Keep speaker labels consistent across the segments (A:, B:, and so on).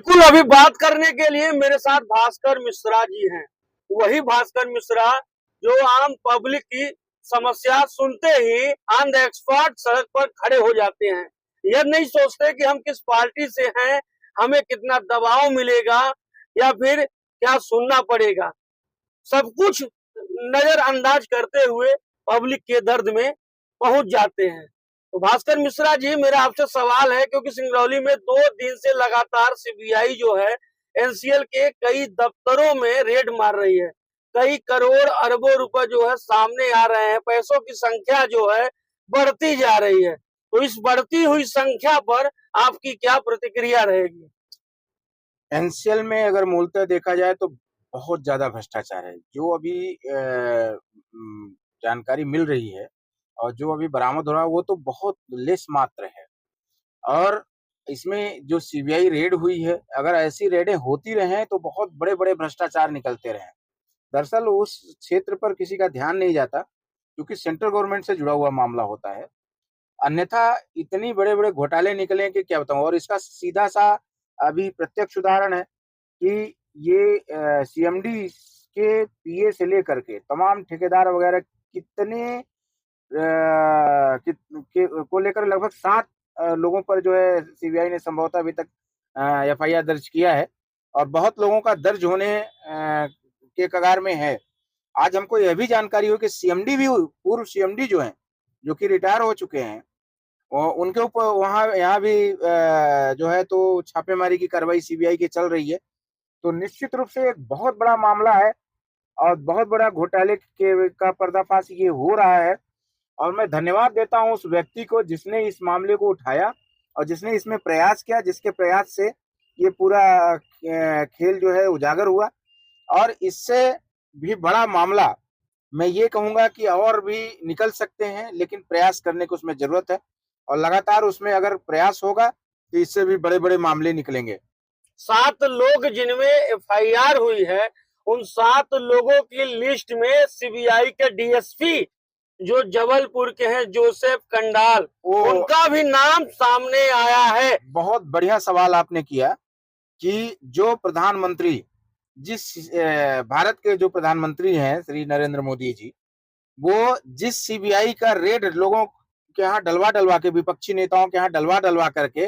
A: बिल्कुल, अभी बात करने के लिए मेरे साथ भास्कर मिश्रा जी हैं। वही भास्कर मिश्रा जो आम पब्लिक की समस्या सुनते ही ऑन द एक्सपर्ट सड़क पर खड़े हो जाते हैं। यह नहीं सोचते कि हम किस पार्टी से हैं, हमें कितना दबाव मिलेगा या फिर क्या सुनना पड़ेगा। सब कुछ नजरअंदाज करते हुए पब्लिक के दर्द में पहुंच जाते हैं। तो भास्कर मिश्रा जी, मेरा आपसे सवाल है, क्योंकि सिंगरौली में 2 दिन से लगातार सीबीआई जो है एनसीएल के कई दफ्तरों में रेड मार रही है। कई करोड़ अरबों रुपए जो है सामने आ रहे हैं, पैसों की संख्या जो है बढ़ती जा रही है। तो इस बढ़ती हुई संख्या पर आपकी क्या प्रतिक्रिया रहेगी?
B: एनसीएल में अगर मूलतः देखा जाए तो बहुत ज्यादा भ्रष्टाचार है। जो अभी जानकारी मिल रही है और जो अभी बरामद हो रहा है वो तो बहुत लेस मात्र है। और इसमें जो सीबीआई रेड हुई है, अगर ऐसी रेडें होती रहें तो बहुत बड़े बड़े भ्रष्टाचार निकलते रहें। दरअसल उस क्षेत्र पर किसी का ध्यान नहीं जाता क्योंकि सेंट्रल गवर्नमेंट से जुड़ा हुआ मामला होता है। अन्यथा इतनी बड़े बड़े घोटाले निकले कि क्या बताऊं। और इसका सीधा सा अभी प्रत्यक्ष उदाहरण है कि ये सीएमडी के पीए से लेकर के तमाम ठेकेदार वगैरह कितने को लेकर लगभग 7 लोगों पर जो है सीबीआई ने संभवतः अभी तक एफआईआर दर्ज किया है और बहुत लोगों का दर्ज होने के कगार में है। आज हमको यह भी जानकारी हो कि सीएमडी भी, पूर्व सीएमडी जो हैं, जो कि रिटायर हो चुके हैं, उनके ऊपर वहाँ यहाँ भी जो है तो छापेमारी की कार्रवाई सीबीआई की चल रही है। तो निश्चित रूप से एक बहुत बड़ा मामला है और बहुत बड़ा घोटाले के का पर्दाफाश ये हो रहा है। और मैं धन्यवाद देता हूं उस व्यक्ति को जिसने इस मामले को उठाया और जिसने इसमें प्रयास किया, जिसके प्रयास से ये पूरा खेल जो है उजागर हुआ। और इससे भी बड़ा मामला मैं ये कहूंगा कि और भी निकल सकते हैं, लेकिन प्रयास करने की उसमें जरूरत है और लगातार उसमें अगर प्रयास होगा तो इससे भी बड़े बड़े मामले निकलेंगे।
A: 7 लोग जिनमें एफआईआर हुई है, उन 7 लोगों की लिस्ट में सीबीआई के डीएसपी जो जबलपुर के हैं, जोसेफ कंडाल, उनका भी नाम सामने आया है।
B: बहुत बढ़िया सवाल आपने किया कि जो प्रधानमंत्री, जिस भारत के जो प्रधानमंत्री हैं श्री नरेंद्र मोदी जी, वो जिस सीबीआई का रेड लोगों के यहाँ डलवा डलवा के, विपक्षी नेताओं के यहाँ डलवा डलवा करके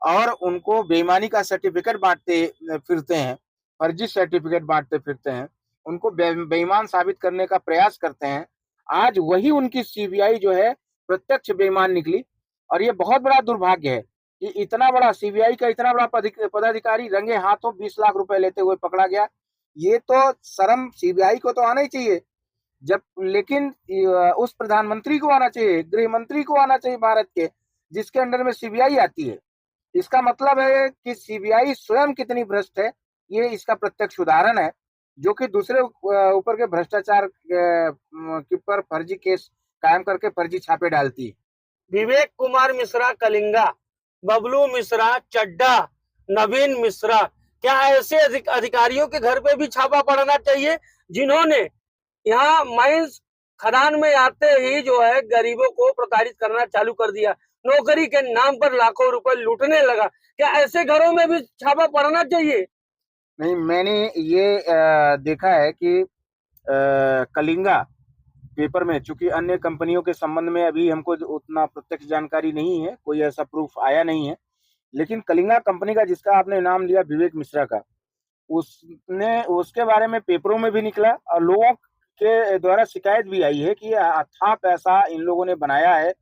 B: और उनको बेईमानी का सर्टिफिकेट बांटते फिरते हैं, फर्जी सर्टिफिकेट बांटते फिरते हैं, उनको बेईमान साबित करने का प्रयास करते हैं, आज वही उनकी सीबीआई जो है प्रत्यक्ष बेईमान निकली। और ये बहुत बड़ा दुर्भाग्य है कि इतना बड़ा सीबीआई का इतना बड़ा पदाधिकारी रंगे हाथों 20 लाख रुपए लेते हुए पकड़ा गया। ये तो शर्म सीबीआई को तो आना ही चाहिए। जब लेकिन उस प्रधानमंत्री को आना चाहिए, गृह मंत्री को आना चाहिए भारत के, जिसके अंडर में सीबीआई आती है। इसका मतलब है कि सीबीआई स्वयं कितनी भ्रष्ट है, ये इसका प्रत्यक्ष उदाहरण है, जो कि दूसरे ऊपर के भ्रष्टाचार के पर फर्जी केस कायम करके फर्जी छापे डालती है।
A: विवेक कुमार मिश्रा कलिंगा, बबलू मिश्रा चड्डा, नवीन मिश्रा, क्या ऐसे अधिकारियों के घर पे भी छापा पड़ना चाहिए जिन्होंने यहाँ माइंस खदान में आते ही जो है गरीबों को प्रताड़ित करना चालू कर दिया, नौकरी के नाम पर लाखों रुपए लूटने लगा? क्या ऐसे घरों में भी छापा पड़ना चाहिए?
B: नहीं, मैंने ये देखा है कि कलिंगा पेपर में, चूंकि अन्य कंपनियों के संबंध में अभी हमको उतना प्रत्यक्ष जानकारी नहीं है, कोई ऐसा प्रूफ आया नहीं है, लेकिन कलिंगा कंपनी का जिसका आपने नाम लिया विवेक मिश्रा का, उसके बारे में पेपरों में भी निकला और लोगों के द्वारा शिकायत भी आई है कि अथाह पैसा इन लोगों ने बनाया है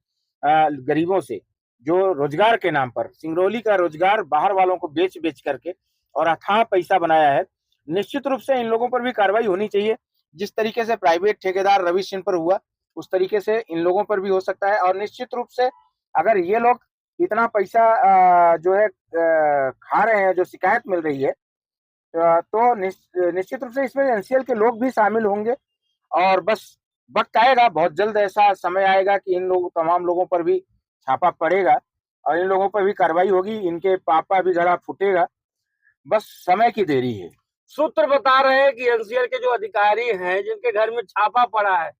B: गरीबों से, जो रोजगार के नाम पर सिंगरौली का रोजगार बाहर वालों को बेच बेच करके और अथाह पैसा बनाया है। निश्चित रूप से इन लोगों पर भी कार्रवाई होनी चाहिए। जिस तरीके से प्राइवेट ठेकेदार रवि सिंह पर हुआ, उस तरीके से इन लोगों पर भी हो सकता है। और निश्चित रूप से अगर ये लोग इतना पैसा जो है खा रहे हैं, जो शिकायत मिल रही है, तो निश्चित रूप से इसमें एनसीएल के लोग भी शामिल होंगे। और बस वक्त आएगा, बहुत जल्द ऐसा समय आएगा कि इन लोग तमाम लोगों पर भी छापा पड़ेगा और इन लोगों पर भी कार्रवाई होगी, इनके पापा भी घड़ा फूटेगा, बस समय की देरी है।
A: सूत्र बता रहे हैं कि एनसीएल के जो अधिकारी हैं, जिनके घर में छापा पड़ा है,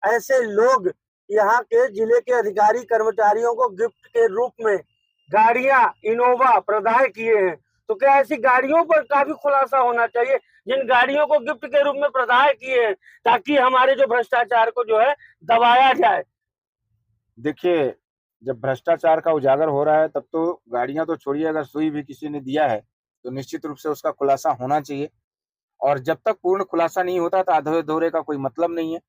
A: ऐसे लोग यहाँ के जिले के अधिकारी कर्मचारियों को गिफ्ट के रूप में गाड़ियां इनोवा प्रदान किए हैं। तो क्या ऐसी गाड़ियों पर काफी खुलासा होना चाहिए जिन गाड़ियों को गिफ्ट के रूप में प्रदान किए हैं, ताकि हमारे जो भ्रष्टाचार को जो है दबाया जाए।
B: देखिए, जब भ्रष्टाचार का उजागर हो रहा है तब तो गाड़ियां तो छोड़िए, अगर सुई भी किसी ने दिया है तो निश्चित रूप से उसका खुलासा होना चाहिए। और जब तक पूर्ण खुलासा नहीं होता तो अधूरे-अधूरे का कोई मतलब नहीं है।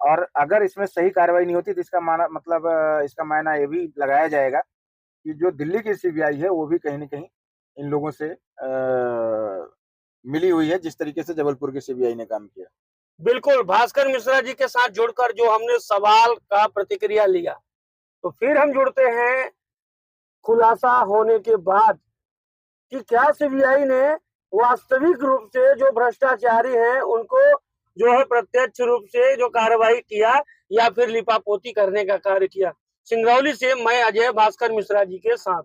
B: और अगर इसमें सही कार्रवाई नहीं होती तो इसका इसका मायना ये भी लगाया जाएगा कि जो दिल्ली की सीबीआई है वो भी कहीं न कहीं इन लोगों से मिली हुई है, जिस तरीके से जबलपुर की सीबीआई ने काम किया।
A: बिल्कुल, भास्कर मिश्रा जी के साथ जुड़कर जो हमने सवाल का प्रतिक्रिया लिया, तो फिर हम जुड़ते हैं खुलासा होने के बाद कि क्या सीबीआई ने वास्तविक रूप से जो भ्रष्टाचारी हैं उनको जो है प्रत्यक्ष रूप से जो कार्रवाई किया या फिर लिपापोती करने का कार्य किया। सिंगरौली से मैं अजय भास्कर मिश्रा जी के साथ।